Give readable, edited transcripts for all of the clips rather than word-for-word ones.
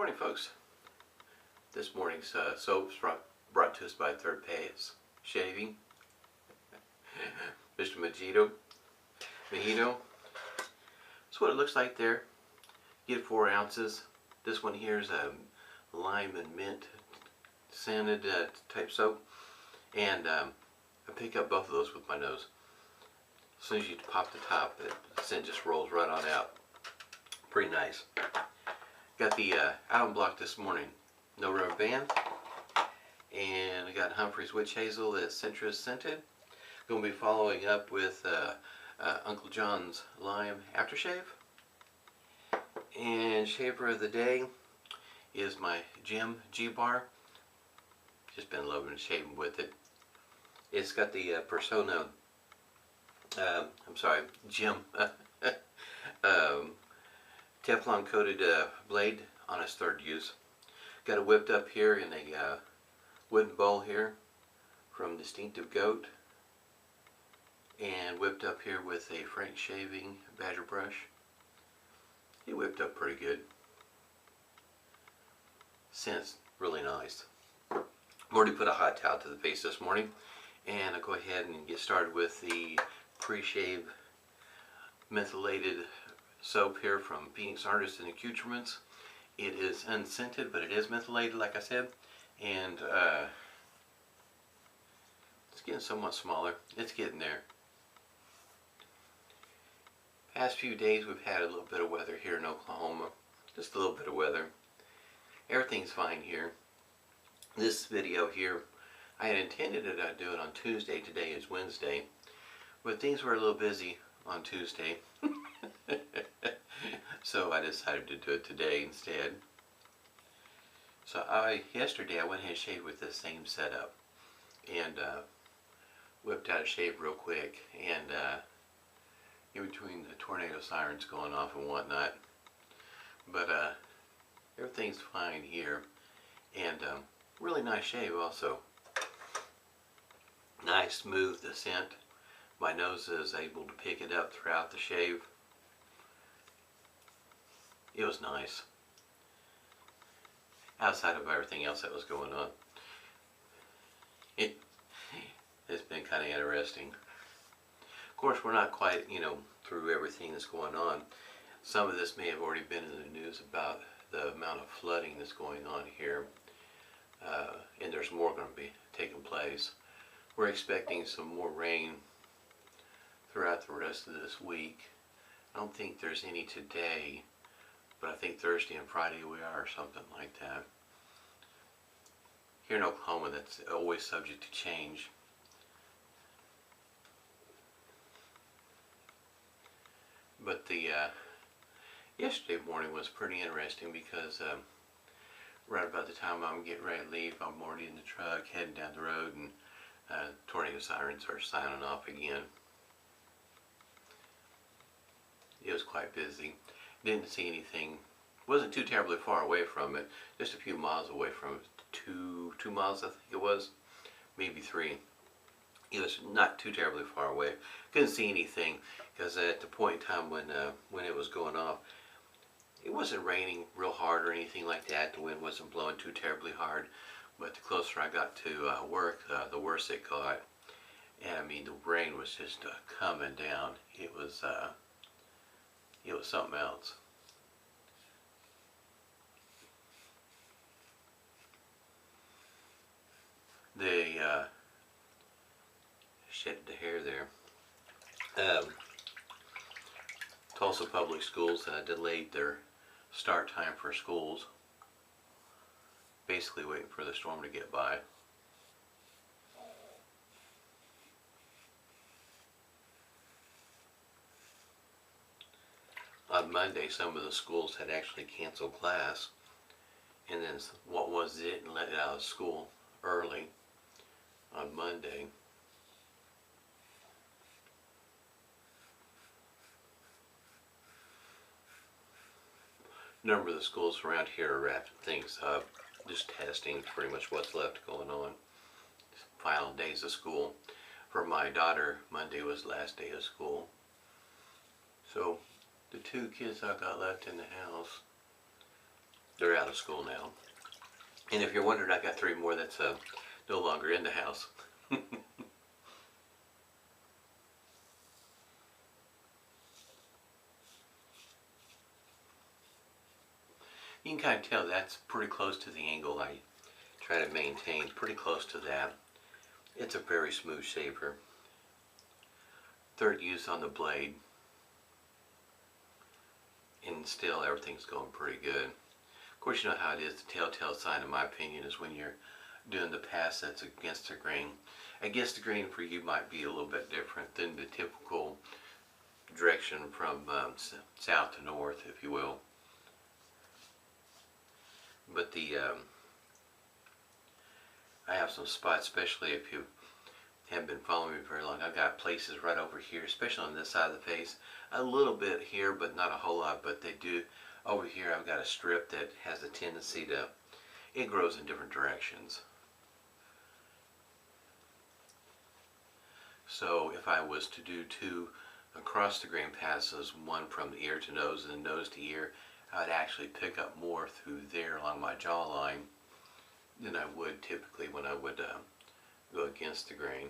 Morning, folks. This morning's soap's brought to us by Pass Shaving Mr Mojito. That's what it looks like there. Get 4 ounces. This one here is a lime and mint scented type soap, and I pick up both of those with my nose. As soon as you pop the top, the scent just rolls right on out. Pretty nice. Got the album block this morning, no rubber band, and I got Humphrey's witch hazel that's citrus scented. Going to be following up with Uncle John's lime aftershave. And shaver of the day is my Jim G bar. Just been loving shaving with it. It's got the Jim Teflon coated blade on its 3rd use. Got it whipped up here in a wooden bowl here from Distinctive Goat, and whipped up here with a Frank shaving badger brush. It whipped up pretty good. Scent's really nice. I've already put a hot towel to the face this morning, and I'll go ahead and get started with the Preshave mentholated soap here from Phoenix Artists and Accoutrements. It is unscented, but it is mentholated, like I said, and it's getting somewhat smaller. It's getting there. Past few days we've had a little bit of weather here in Oklahoma. Just a little bit of weather. Everything's fine here. This video here, I had intended that I'd do it on Tuesday. Today is Wednesday, but things were a little busy on Tuesday. So I decided to do it today instead. So yesterday I went ahead and shaved with this same setup, and whipped out a shave real quick, and in between the tornado sirens going off and whatnot. But everything's fine here, and really nice shave also. Nice smooth descent. My nose is able to pick it up throughout the shave. It was nice. Outside of everything else that was going on, it's been kind of interesting. Of course, we're not quite, through everything that's going on. Some of this may have already been in the news about the amount of flooding that's going on here, and there's more going to be taking place. We're expecting some more rain throughout the rest of this week. I don't think there's any today, but I think Thursday and Friday we are, or something like that. Here in Oklahoma, that's always subject to change. But the yesterday morning was pretty interesting because right about the time I'm getting ready to leave, I'm already in the truck heading down the road, and tornado sirens are signing off again. It was quite busy. Didn't see anything. Wasn't too terribly far away from it. Just a few miles away from it. 2 miles I think it was. Maybe 3. It was not too terribly far away. Couldn't see anything because at the point in time when it was going off, it wasn't raining real hard or anything like that. The wind wasn't blowing too terribly hard. But the closer I got to work, the worse it got. And I mean, the rain was just coming down. It was something else. They shedded the hair there. Tulsa Public Schools delayed their start time for schools. Basically waiting for the storm to get by. On Monday, some of the schools had actually canceled class, and then what was it and let it out of school early on Monday. A number of the schools around here are wrapping things up, just testing pretty much what's left going on. Final days of school. For my daughter, Monday was the last day of school. So the 2 kids I got left in the house, They're out of school now. And if you're wondering, I got 3 more that's no longer in the house. You can kind of tell that's pretty close to the angle I try to maintain, pretty close to that. It's a very smooth shaver. Third use on the blade, and still everything's going pretty good. Of course, you know how it is. The telltale sign, in my opinion, is when you're doing the pass that's against the grain. Against the grain for you might be a little bit different than the typical direction from south to north, if you will. But I have some spots, especially if you haven't been following me very long. I've got places right over here, especially on this side of the face. A little bit here, but not a whole lot. But they do. Over here, I've got a strip that has a tendency to, it grows in different directions. So if I was to do 2 across the grain passes, one from ear to nose and nose to ear, I'd actually pick up more through there along my jawline than I would typically when I would go against the grain.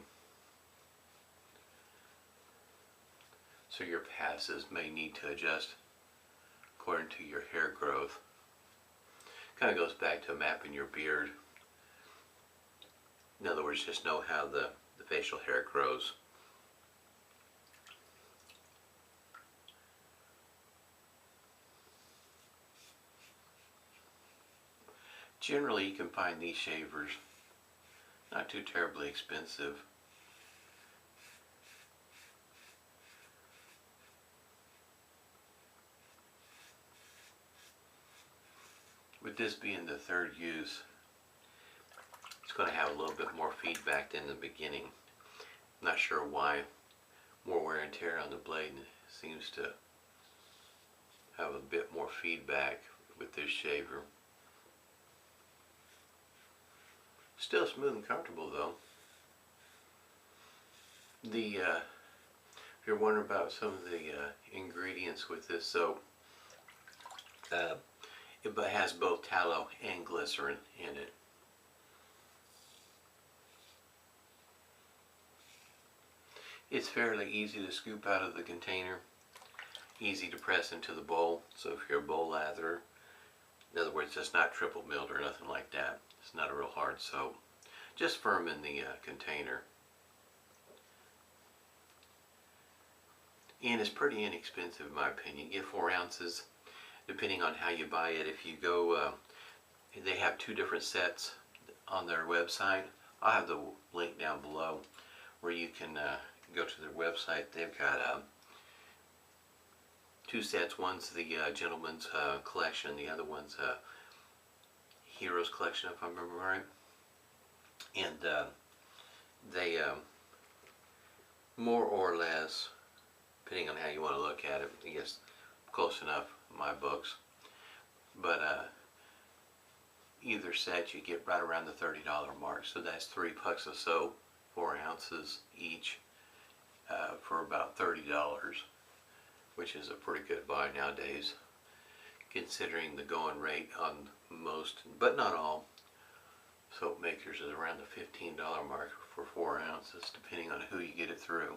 So your passes may need to adjust according to your hair growth. Kind of goes back to mapping your beard. In other words, just know how the facial hair grows. Generally, you can find these shavers not too terribly expensive. With this being the 3rd use, it's going to have a little bit more feedback than the beginning. Not sure why. More wear and tear on the blade seems to have a bit more feedback with this shaver. Still smooth and comfortable though. If you're wondering about some of the ingredients with this soap, it has both tallow and glycerin in it. It's fairly easy to scoop out of the container, easy to press into the bowl. So if you're a bowl latherer, in other words, it's not triple milled or nothing like that. It's not a real hard soap, just firm in the container. And it's pretty inexpensive in my opinion. You get 4 ounces, depending on how you buy it. If you go, they have 2 different sets on their website. I'll have the link down below where you can go to their website. They've got 2 sets. One's the Gentleman's Collection, the other one's Heroes Collection, if I remember right. And they more or less, depending on how you want to look at it, I guess close enough in my books, but either set you get right around the $30 mark. So that's 3 pucks of soap, 4 ounces each, for about $30, which is a pretty good buy nowadays, considering the going rate on most, but not all, soap makers is around the $15 mark for 4 ounces, depending on who you get it through.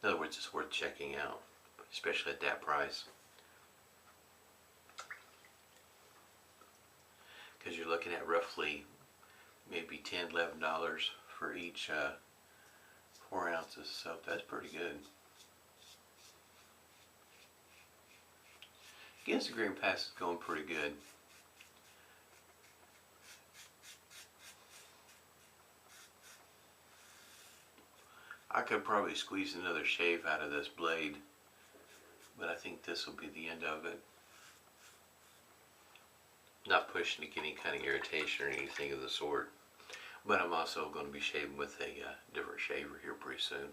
In other words, it's worth checking out, especially at that price. Because you're looking at roughly maybe $10, $11 for each 4 ounces, so that's pretty good. Against the grain pass is going pretty good. I could probably squeeze another shave out of this blade, but I think this will be the end of it. Not pushing to get any kind of irritation or anything of the sort, but I'm also going to be shaving with a different shaver here pretty soon.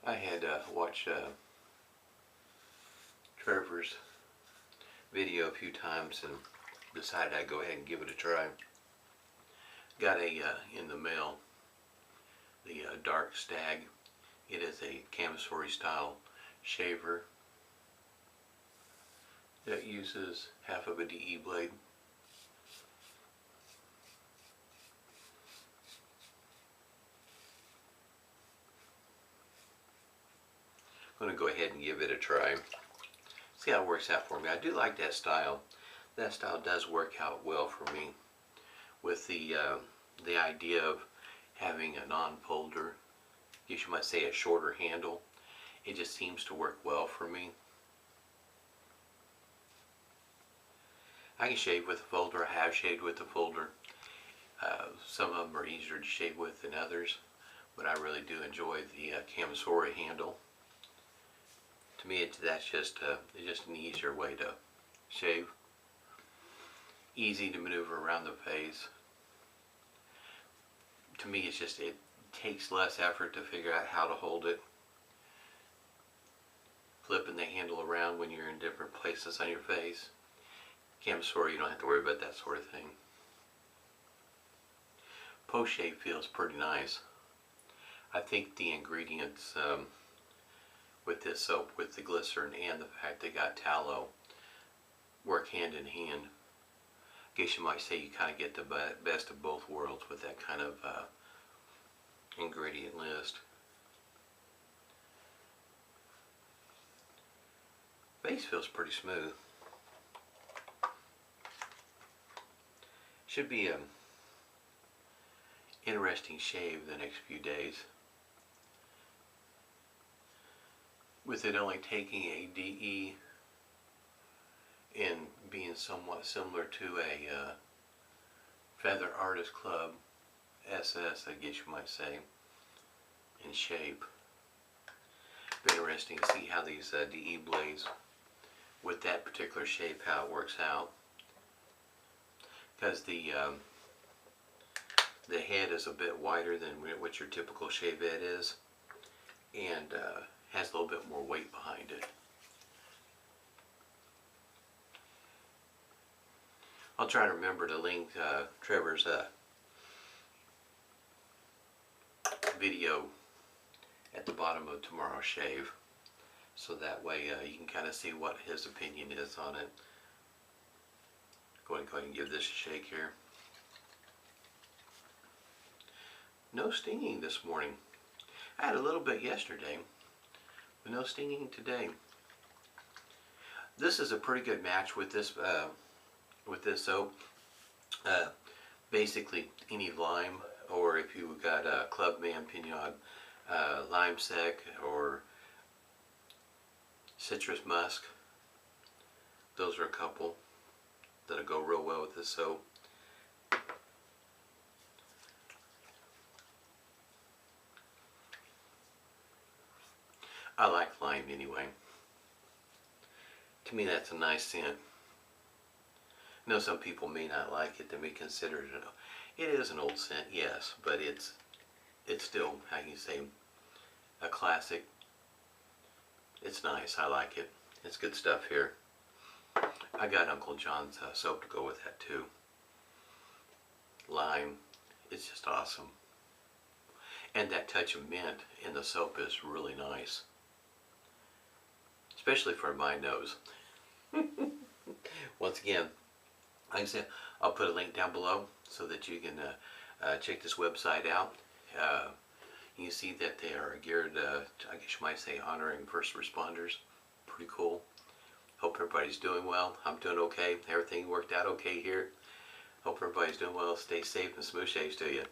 I had watched Trevor's video a few times and decided I'd go ahead and give it a try. Got a in the mail, the Dark Stag. It is a camisole style shaver that uses half of a DE blade. I'm going to go ahead and give it a try. See how it works out for me. I do like that style. That style does work out well for me, with the idea of having a non-folder, you might say a shorter handle. It just seems to work well for me. I can shave with a folder. I have shaved with a folder. Some of them are easier to shave with than others, but I really do enjoy the camisole handle. To me, that's just an easier way to shave. Easy to maneuver around the face. To me, it takes less effort to figure out how to hold it. Flipping the handle around when you're in different places on your face. Camisole, you don't have to worry about that sort of thing. Post-shave feels pretty nice. I think the ingredients with this soap, with the glycerin and the fact they got tallow, work hand in hand. I guess you might say you kind of get the best of both worlds with that kind of ingredient list. Base feels pretty smooth. Should be an interesting shave the next few days. With it only taking a DE and being somewhat similar to a Feather Artist Club SS, I guess you might say, in shape. Be interesting to see how these DE blades with that particular shape, how it works out. Because the head is a bit wider than what your typical shave head is, and has a little bit more weight behind it. I'll try to remember to link Trevor's video at the bottom of tomorrow's shave, so that way you can kind of see what his opinion is on it. Go ahead and give this a shake here. No stinging this morning. I had a little bit yesterday, but no stinging today. This is a pretty good match with this soap. Basically, any lime, or if you got a Clubman Pignon, lime sec, or citrus musk. Those are a couple that'll go real well with this soap. I like lime anyway. To me, that's a nice scent. I know some people may not like it. They may consider it is an old scent, yes, but it's still, how can you say, a classic. It's nice. I like it. It's good stuff here. I got Uncle John's soap to go with that too. Lime. It's just awesome. And that touch of mint in the soap is really nice. Especially for my nose. Once again, like I said, I'll put a link down below so that you can check this website out. You can see that they are geared, I guess you might say, honoring first responders. Pretty cool. Hope everybody's doing well. I'm doing okay. Everything worked out okay here. Hope everybody's doing well. Stay safe and smooth shaves to you.